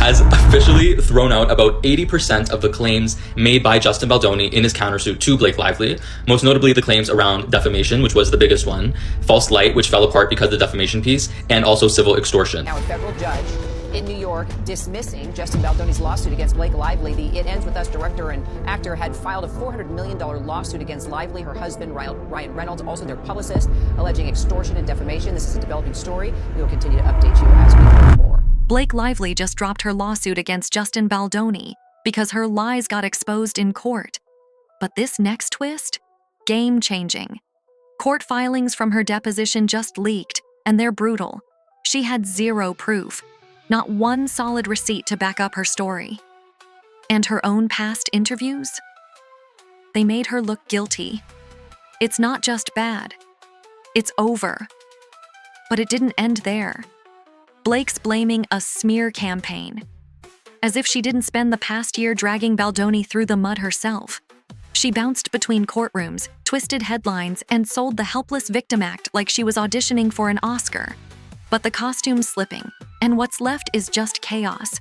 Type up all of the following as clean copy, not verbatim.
has officially thrown out about 80% of the claims made by Justin Baldoni in his countersuit to Blake Lively, most notably the claims around defamation, which was the biggest one, false light, which fell apart because of the defamation piece, and also civil extortion. Now a federal judge in New York dismissing Justin Baldoni's lawsuit against Blake Lively. The It Ends With Us director and actor had filed a $400 million lawsuit against Lively, her husband, Ryan Reynolds, also their publicist, alleging extortion and defamation. This is a developing story. We will continue to update you as we learn more. Blake Lively just dropped her lawsuit against Justin Baldoni because her lies got exposed in court. But this next twist? Game-changing. Court filings from her deposition just leaked, and they're brutal. She had zero proof. Not one solid receipt to back up her story. And her own past interviews? They made her look guilty. It's not just bad. It's over. But it didn't end there. Blake's blaming a smear campaign. As if she didn't spend the past year dragging Baldoni through the mud herself. She bounced between courtrooms, twisted headlines, and sold the helpless victim act like she was auditioning for an Oscar. But the costume's slipping, and what's left is just chaos.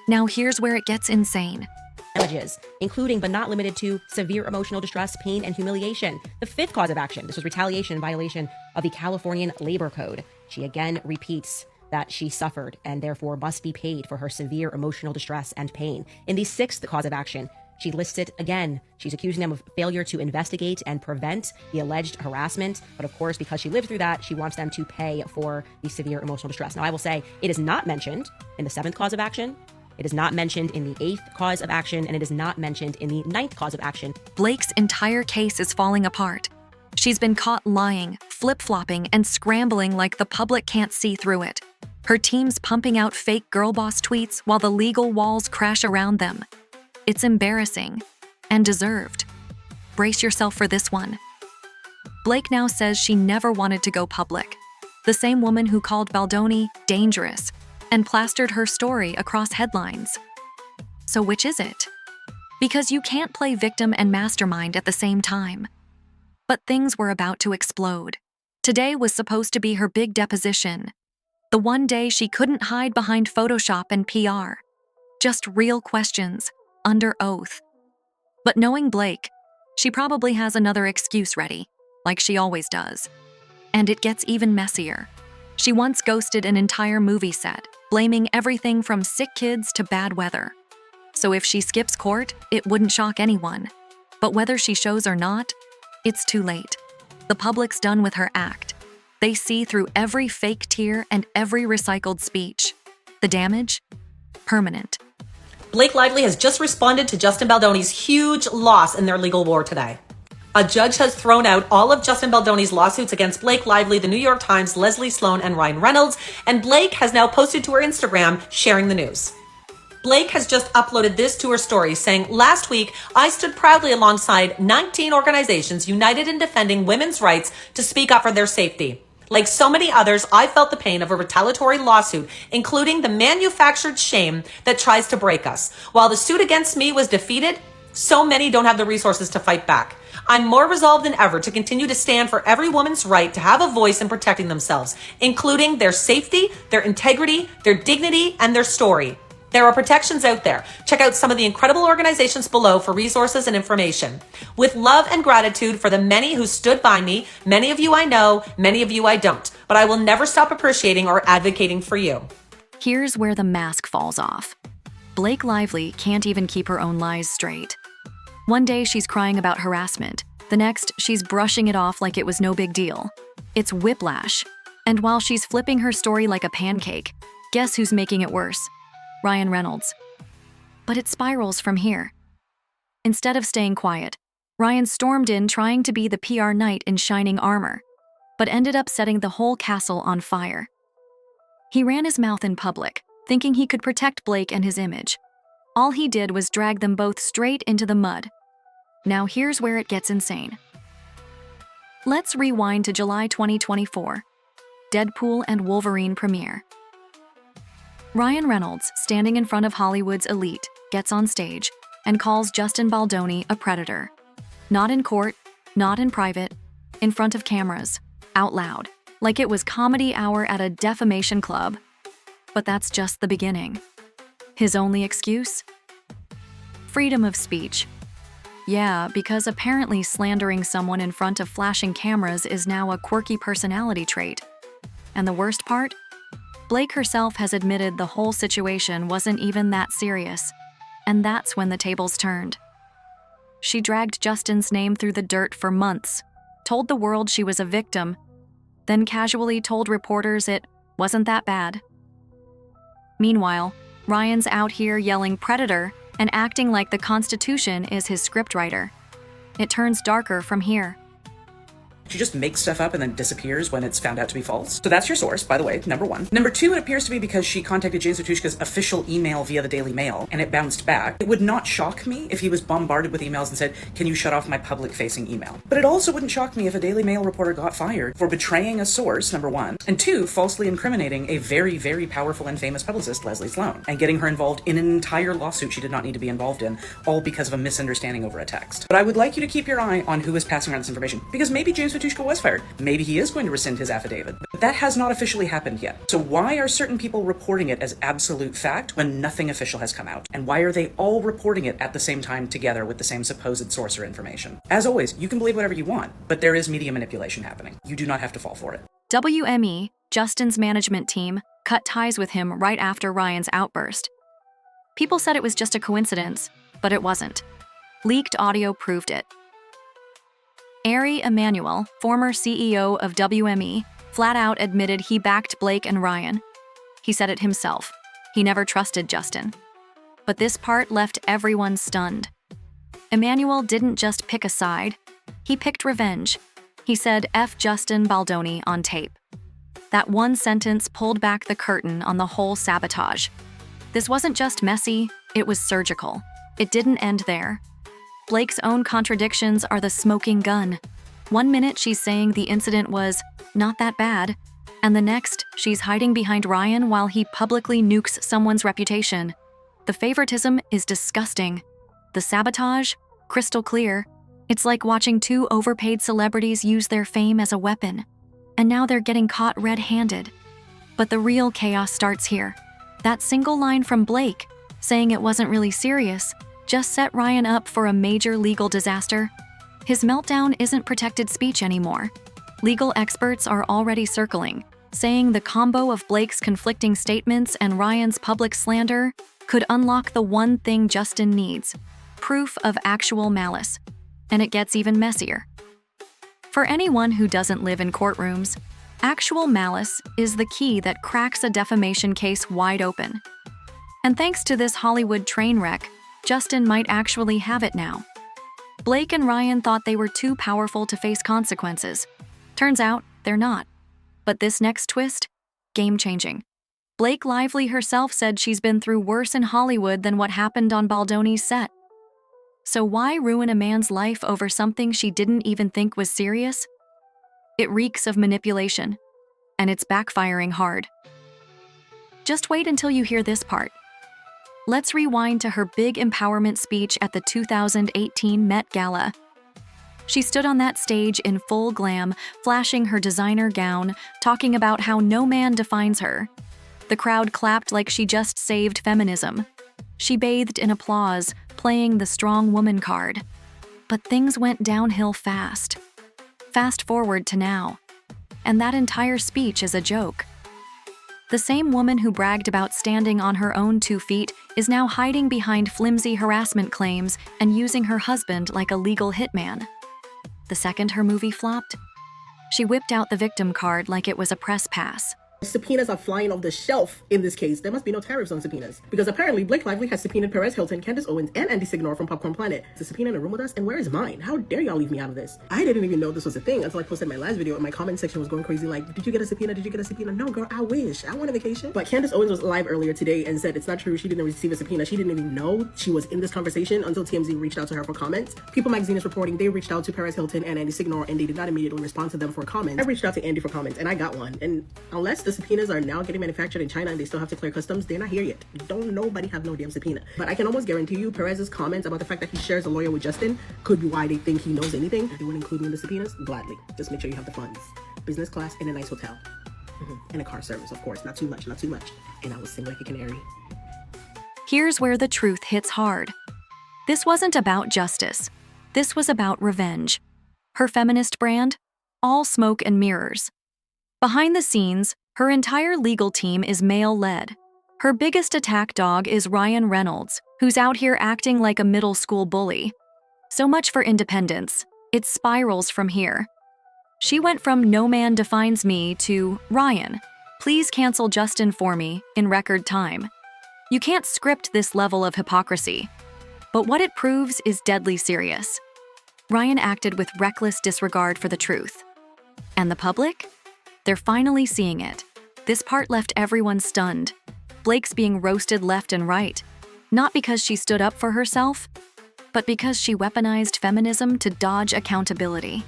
Now here's where it gets insane. Damages, including but not limited to severe emotional distress, pain, and humiliation. The fifth cause of action, this was retaliation in violation of the Californian Labor Code. She again repeats that she suffered and therefore must be paid for her severe emotional distress and pain. In the sixth cause of action, she lists it again. She's accusing them of failure to investigate and prevent the alleged harassment. But of course, because she lived through that, she wants them to pay for the severe emotional distress. Now, I will say it is not mentioned in the seventh cause of action. It is not mentioned in the eighth cause of action, and it is not mentioned in the ninth cause of action. Blake's entire case is falling apart. She's been caught lying, flip-flopping, and scrambling like the public can't see through it. Her team's pumping out fake girl boss tweets while the legal walls crash around them. It's embarrassing and deserved. Brace yourself for this one. Blake now says she never wanted to go public. The same woman who called Baldoni dangerous and plastered her story across headlines. So which is it? Because you can't play victim and mastermind at the same time. But things were about to explode. Today was supposed to be her big deposition. The one day she couldn't hide behind Photoshop and PR. Just real questions, under oath. But knowing Blake, she probably has another excuse ready, like she always does. And it gets even messier. She once ghosted an entire movie set, blaming everything from sick kids to bad weather. So if she skips court, it wouldn't shock anyone. But whether she shows or not, it's too late. The public's done with her act. They see through every fake tear and every recycled speech. The damage? Permanent. Blake Lively has just responded to Justin Baldoni's huge loss in their legal war today. A judge has thrown out all of Justin Baldoni's lawsuits against Blake Lively, the New York Times, Leslie Sloan, and Ryan Reynolds, and Blake has now posted to her Instagram sharing the news. Blake has just uploaded this to her story, saying, "Last week, I stood proudly alongside 19 organizations united in defending women's rights to speak up for their safety. Like so many others, I felt the pain of a retaliatory lawsuit, including the manufactured shame that tries to break us. While the suit against me was defeated, so many don't have the resources to fight back. I'm more resolved than ever to continue to stand for every woman's right to have a voice in protecting themselves, including their safety, their integrity, their dignity, and their story. There are protections out there. Check out some of the incredible organizations below for resources and information. With love and gratitude for the many who stood by me, many of you I know, many of you I don't, but I will never stop appreciating or advocating for you." Here's where the mask falls off. Blake Lively can't even keep her own lies straight. One day she's crying about harassment. The next, she's brushing it off like it was no big deal. It's whiplash. And while she's flipping her story like a pancake, guess who's making it worse? Ryan Reynolds. But it spirals from here. Instead of staying quiet, Ryan stormed in trying to be the PR knight in shining armor, but ended up setting the whole castle on fire. He ran his mouth in public, thinking he could protect Blake and his image. All he did was drag them both straight into the mud. Now here's where it gets insane. Let's rewind to July 2024. Deadpool and Wolverine premiere. Ryan Reynolds, standing in front of Hollywood's elite, gets on stage and calls Justin Baldoni a predator. Not in court, not in private, in front of cameras, out loud, like it was comedy hour at a defamation club. But that's just the beginning. His only excuse? Freedom of speech. Yeah, because apparently slandering someone in front of flashing cameras is now a quirky personality trait. And the worst part? Blake herself has admitted the whole situation wasn't even that serious. And that's when the tables turned. She dragged Justin's name through the dirt for months, told the world she was a victim, then casually told reporters it wasn't that bad. Meanwhile, Ryan's out here yelling predator and acting like the Constitution is his scriptwriter. It turns darker from here. She just makes stuff up and then disappears when it's found out to be false. So that's your source, by the way, number one. Number two, it appears to be because she contacted James Matuszka's official email via the Daily Mail, and it bounced back. It would not shock me if he was bombarded with emails and said, can you shut off my public-facing email? But it also wouldn't shock me if a Daily Mail reporter got fired for betraying a source, number one, and two, falsely incriminating a very, very powerful and famous publicist, Leslie Sloan, and getting her involved in an entire lawsuit she did not need to be involved in, all because of a misunderstanding over a text. But I would like you to keep your eye on who is passing around this information, because maybe James Matuszka was fired. Maybe he is going to rescind his affidavit. But that has not officially happened yet. So why are certain people reporting it as absolute fact when nothing official has come out? And why are they all reporting it at the same time together with the same supposed source or information? As always, you can believe whatever you want, but there is media manipulation happening. You do not have to fall for it. WME, Justin's management team, cut ties with him right after Ryan's outburst. People said it was just a coincidence, but it wasn't. Leaked audio proved it. Ari Emanuel, former CEO of WME, flat out admitted he backed Blake and Ryan. He said it himself. He never trusted Justin. But this part left everyone stunned. Emanuel didn't just pick a side. He picked revenge. He said F Justin Baldoni on tape. That one sentence pulled back the curtain on the whole sabotage. This wasn't just messy, it was surgical. It didn't end there. Blake's own contradictions are the smoking gun. One minute she's saying the incident was not that bad, and the next she's hiding behind Ryan while he publicly nukes someone's reputation. The favoritism is disgusting. The sabotage, crystal clear. It's like watching two overpaid celebrities use their fame as a weapon. And now they're getting caught red-handed. But the real chaos starts here. That single line from Blake, saying it wasn't really serious, just set Ryan up for a major legal disaster. His meltdown isn't protected speech anymore. Legal experts are already circling, saying the combo of Blake's conflicting statements and Ryan's public slander could unlock the one thing Justin needs: proof of actual malice. And it gets even messier. For anyone who doesn't live in courtrooms, actual malice is the key that cracks a defamation case wide open. And thanks to this Hollywood train wreck, Justin might actually have it now. Blake and Ryan thought they were too powerful to face consequences. Turns out, they're not. But this next twist? Game-changing. Blake Lively herself said she's been through worse in Hollywood than what happened on Baldoni's set. So why ruin a man's life over something she didn't even think was serious? It reeks of manipulation, and it's backfiring hard. Just wait until you hear this part. Let's rewind to her big empowerment speech at the 2018 Met Gala. She stood on that stage in full glam, flashing her designer gown, talking about how no man defines her. The crowd clapped like she just saved feminism. She bathed in applause, playing the strong woman card. But things went downhill fast. Fast forward to now. And that entire speech is a joke. The same woman who bragged about standing on her own 2 feet is now hiding behind flimsy harassment claims and using her husband like a legal hitman. The second her movie flopped, she whipped out the victim card like it was a press pass. Subpoenas are flying off the shelf in this case. There must be no tariffs on subpoenas. Because apparently Blake Lively has subpoenaed Perez Hilton, Candace Owens, and Andy Signor from Popcorn Planet. It's a subpoena in a room with us, and where is mine? How dare y'all leave me out of this? I didn't even know this was a thing until I posted my last video, and my comment section was going crazy like, did you get a subpoena? Did you get a subpoena? No, girl, I wish. I want a vacation. But Candace Owens was live earlier today and said it's not true. She didn't receive a subpoena. She didn't even know she was in this conversation until TMZ reached out to her for comments. People Magazine is reporting they reached out to Perez Hilton and Andy Signor, and they did not immediately respond to them for comments. I reached out to Andy for comments, and I got one. And unless the subpoenas are now getting manufactured in China and they still have to clear customs, they're not here yet. Don't nobody have no damn subpoena. But I can almost guarantee you Perez's comments about the fact that he shares a lawyer with Justin could be why they think he knows anything. They wouldn't include me in the subpoenas? Gladly. Just make sure you have the funds. Business class in a nice hotel. And a car service, of course. Not too much, not too much. And I will sing like a canary. Here's where the truth hits hard. This wasn't about justice. This was about revenge. Her feminist brand? All smoke and mirrors. Behind the scenes, her entire legal team is male-led. Her biggest attack dog is Ryan Reynolds, who's out here acting like a middle school bully. So much for independence. It spirals from here. She went from "no man defines me" to "Ryan, please cancel Justin for me" in record time. You can't script this level of hypocrisy. But what it proves is deadly serious. Ryan acted with reckless disregard for the truth. And the public? They're finally seeing it. This part left everyone stunned. Blake's being roasted left and right. Not because she stood up for herself, but because she weaponized feminism to dodge accountability.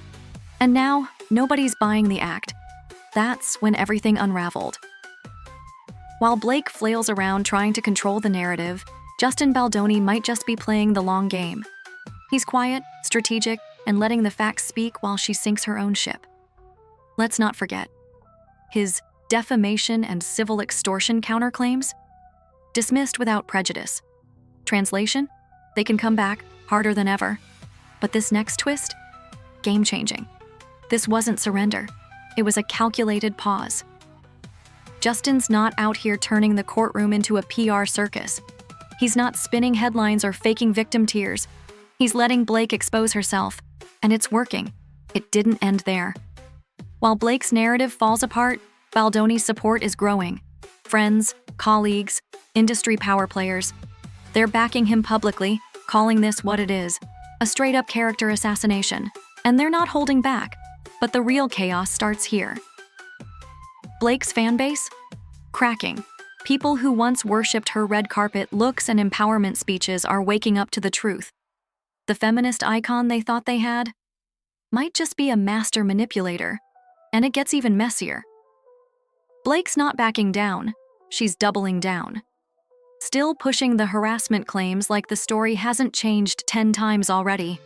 And now, nobody's buying the act. That's when everything unraveled. While Blake flails around trying to control the narrative, Justin Baldoni might just be playing the long game. He's quiet, strategic, and letting the facts speak while she sinks her own ship. Let's not forget his defamation and civil extortion counterclaims, dismissed without prejudice. Translation? They can come back harder than ever. But this next twist? Game-changing. This wasn't surrender. It was a calculated pause. Justin's not out here turning the courtroom into a PR circus. He's not spinning headlines or faking victim tears. He's letting Blake expose herself. And it's working. It didn't end there. While Blake's narrative falls apart, Baldoni's support is growing. Friends, colleagues, industry power players. They're backing him publicly, calling this what it is, a straight-up character assassination. And they're not holding back. But the real chaos starts here. Blake's fanbase? Cracking. People who once worshipped her red carpet looks and empowerment speeches are waking up to the truth. The feminist icon they thought they had might just be a master manipulator. And it gets even messier. Blake's not backing down. She's doubling down. Still pushing the harassment claims like the story hasn't changed 10 times already.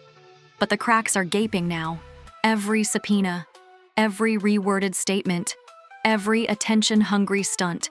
But the cracks are gaping now. Every subpoena, every reworded statement, every attention-hungry stunt.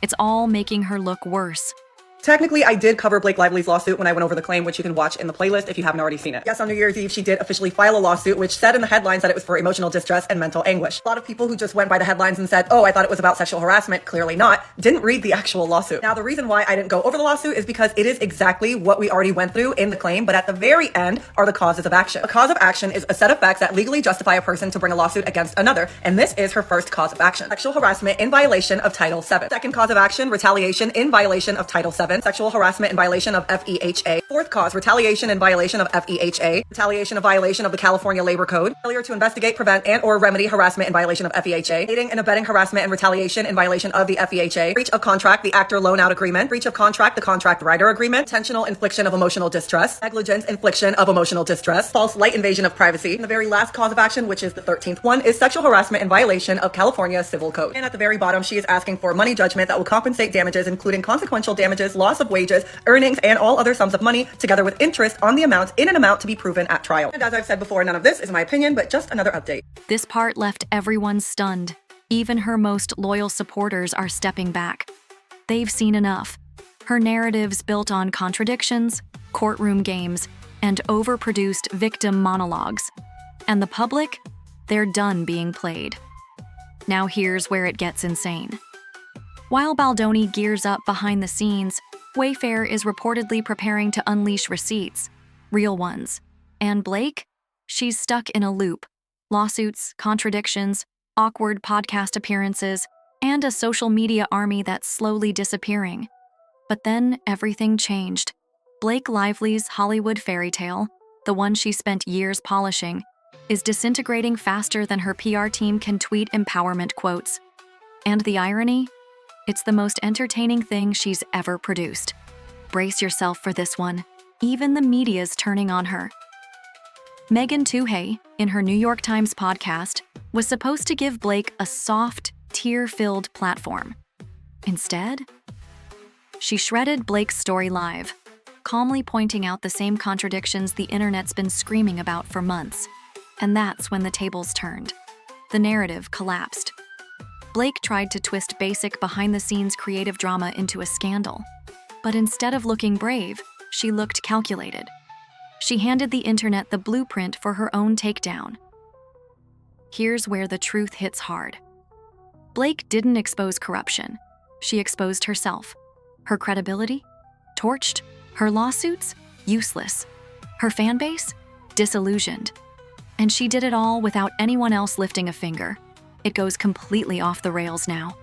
It's all making her look worse. Technically, I did cover Blake Lively's lawsuit when I went over the claim, which you can watch in the playlist if you haven't already seen it. Yes, on New Year's Eve, she did officially file a lawsuit, which said in the headlines that it was for emotional distress and mental anguish. A lot of people who just went by the headlines and said, oh, I thought it was about sexual harassment, clearly not, didn't read the actual lawsuit. Now, the reason why I didn't go over the lawsuit is because it is exactly what we already went through in the claim, but at the very end are the causes of action. A cause of action is a set of facts that legally justify a person to bring a lawsuit against another, and this is her first cause of action. Sexual harassment in violation of Title VII. Second cause of action, retaliation in violation of Title VII. Sexual harassment in violation of FEHA. Fourth cause, retaliation in violation of FEHA. Retaliation in violation of the California Labor Code. Failure to investigate, prevent, and or remedy harassment in violation of FEHA. Aiding and abetting harassment and retaliation in violation of the FEHA. Breach of contract, the actor loan-out agreement. Breach of contract, the contract writer agreement. Intentional infliction of emotional distress. Negligence infliction of emotional distress. False light invasion of privacy. And the very last cause of action, which is the 13th one, is sexual harassment in violation of California Civil Code. And at the very bottom, she is asking for money judgment that will compensate damages, including consequential damages, loss of wages, earnings, and all other sums of money, together with interest on the amount in an amount to be proven at trial. And as I've said before, none of this is my opinion, but just another update. This part left everyone stunned. Even her most loyal supporters are stepping back. They've seen enough. Her narratives built on contradictions, courtroom games, and overproduced victim monologues. And the public? They're done being played. Now here's where it gets insane. While Baldoni gears up behind the scenes, Wayfair is reportedly preparing to unleash receipts, real ones. And Blake? She's stuck in a loop. Lawsuits, contradictions, awkward podcast appearances, and a social media army that's slowly disappearing. But then everything changed. Blake Lively's Hollywood fairy tale, the one she spent years polishing, is disintegrating faster than her PR team can tweet empowerment quotes. And the irony? It's the most entertaining thing she's ever produced. Brace yourself for this one. Even the media's turning on her. Megan Twohey, in her New York Times podcast, was supposed to give Blake a soft, tear-filled platform. Instead, she shredded Blake's story live, calmly pointing out the same contradictions the internet's been screaming about for months. And that's when the tables turned. The narrative collapsed. Blake tried to twist basic behind-the-scenes creative drama into a scandal. But instead of looking brave, she looked calculated. She handed the internet the blueprint for her own takedown. Here's where the truth hits hard. Blake didn't expose corruption. She exposed herself. Her credibility? Torched. Her lawsuits? Useless. Her fan base? Disillusioned. And she did it all without anyone else lifting a finger. It goes completely off the rails now.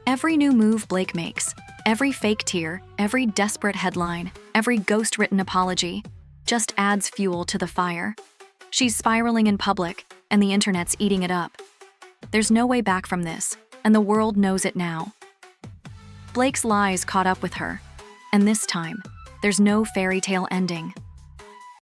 Every new move Blake makes, every fake tear, every desperate headline, every ghost-written apology, just adds fuel to the fire. She's spiraling in public, and the internet's eating it up. There's no way back from this, and the world knows it now. Blake's lies caught up with her, and this time, there's no fairy tale ending.